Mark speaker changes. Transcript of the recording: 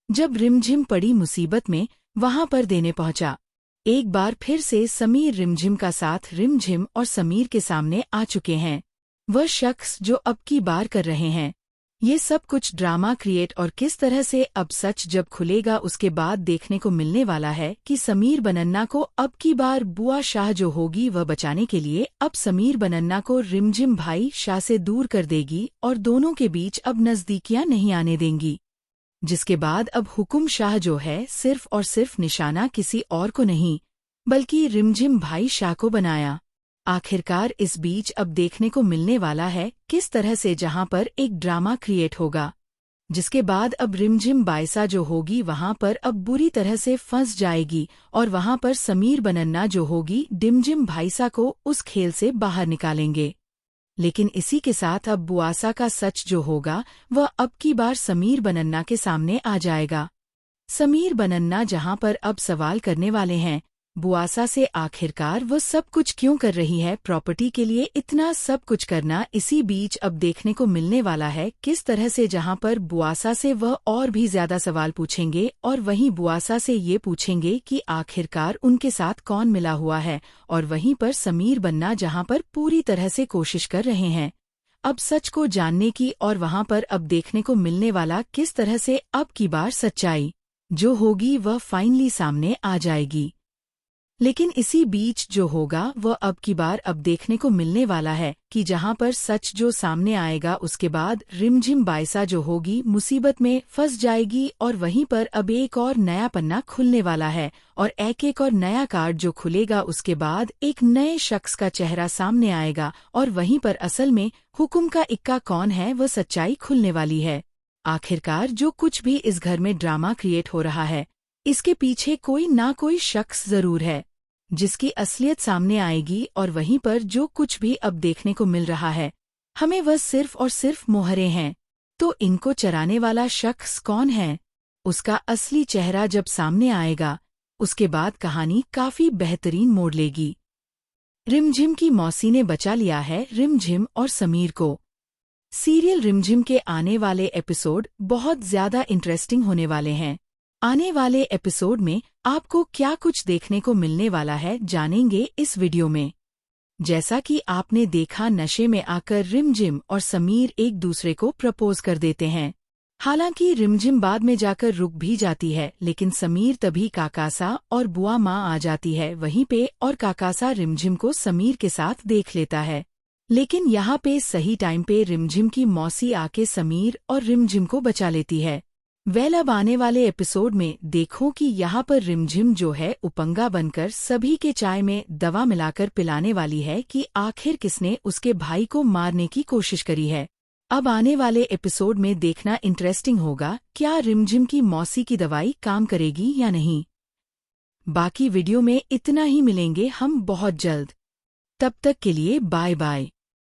Speaker 1: जब रिमझिम पड़ी मुसीबत में वहां पर देने पहुंचा। एक बार फिर से समीर रिमझिम का साथ रिमझिम और समीर के सामने आ चुके हैं। वह शख्स जो अब की बार कर रहे हैं ये सब कुछ ड्रामा क्रिएट, और किस तरह से अब सच जब खुलेगा उसके बाद देखने को मिलने वाला है कि समीर बनन्ना को अब की बार बुआ शाह जो होगी वह बचाने के लिए अब समीर बनन्ना को रिमझिम भाई शाह से दूर कर देगी और दोनों के बीच अब नजदीकियां नहीं आने देंगी। जिसके बाद अब हुकुम शाह जो है सिर्फ और सिर्फ निशाना किसी और को नहीं बल्कि रिमझिम भाई शाह को बनाया। आखिरकार इस बीच अब देखने को मिलने वाला है किस तरह से जहां पर एक ड्रामा क्रिएट होगा, जिसके बाद अब रिमझिम बायसा जो होगी वहां पर अब बुरी तरह से फंस जाएगी और वहां पर समीर बनन्ना जो होगी डिमझिम भाईसा को उस खेल से बाहर निकालेंगे। लेकिन इसी के साथ अब बुआसा का सच जो होगा वह अब की बार समीर बनन्ना के सामने आ जाएगा। समीर बनन्ना जहां पर अब सवाल करने वाले हैं बुआसा से, आखिरकार वह सब कुछ क्यों कर रही है, प्रॉपर्टी के लिए इतना सब कुछ करना। इसी बीच अब देखने को मिलने वाला है किस तरह से जहां पर बुआसा से वह और भी ज्यादा सवाल पूछेंगे और वहीं बुआसा से ये पूछेंगे कि आखिरकार उनके साथ कौन मिला हुआ है, और वहीं पर समीर बनना जहां पर पूरी तरह से कोशिश कर रहे हैं अब सच को जानने की, और वहां पर अब देखने को मिलने वाला किस तरह से अब की बार सच्चाई जो होगी वह फाइनली सामने आ जाएगी। लेकिन इसी बीच जो होगा वह अब की बार अब देखने को मिलने वाला है कि जहां पर सच जो सामने आएगा उसके बाद रिमझिम बायसा जो होगी मुसीबत में फंस जाएगी और वहीं पर अब एक और नया पन्ना खुलने वाला है, और एक और नया कार्ड जो खुलेगा उसके बाद एक नए शख्स का चेहरा सामने आएगा और वहीं पर असल में हुकुम का इक्का कौन है वह सच्चाई खुलने वाली है। आखिरकार जो कुछ भी इस घर में ड्रामा क्रिएट हो रहा है इसके पीछे कोई ना कोई शख्स जरूर है जिसकी असलियत सामने आएगी, और वहीं पर जो कुछ भी अब देखने को मिल रहा है हमें वह सिर्फ और सिर्फ मोहरे हैं। तो इनको चराने वाला शख्स कौन है, उसका असली चेहरा जब सामने आएगा उसके बाद कहानी काफी बेहतरीन मोड़ लेगी। रिमझिम की मौसी ने बचा लिया है रिमझिम और समीर को। सीरियल रिमझिम के आने वाले एपिसोड बहुत ज्यादा इंटरेस्टिंग होने वाले हैं। आने वाले एपिसोड में आपको क्या कुछ देखने को मिलने वाला है जानेंगे इस वीडियो में। जैसा कि आपने देखा नशे में आकर रिमझिम और समीर एक दूसरे को प्रपोज कर देते हैं। हालांकि रिमझिम बाद में जाकर रुक भी जाती है, लेकिन समीर तभी काकासा और बुआ माँ आ जाती है वहीं पे, और काकासा रिमझिम को समीर के साथ देख लेता है। लेकिन यहाँ पे सही टाइम पे रिमझिम की मौसी आके समीर और रिमझिम को बचा लेती है। अब आने वाले एपिसोड में देखो कि यहाँ पर रिमझिम जो है उपंगा बनकर सभी के चाय में दवा मिलाकर पिलाने वाली है कि आखिर किसने उसके भाई को मारने की कोशिश करी है। अब आने वाले एपिसोड में देखना इंटरेस्टिंग होगा क्या रिमझिम की मौसी की दवाई काम करेगी या नहीं। बाकी वीडियो में इतना ही, मिलेंगे हम बहुत जल्द। तब तक के लिए बाय बाय।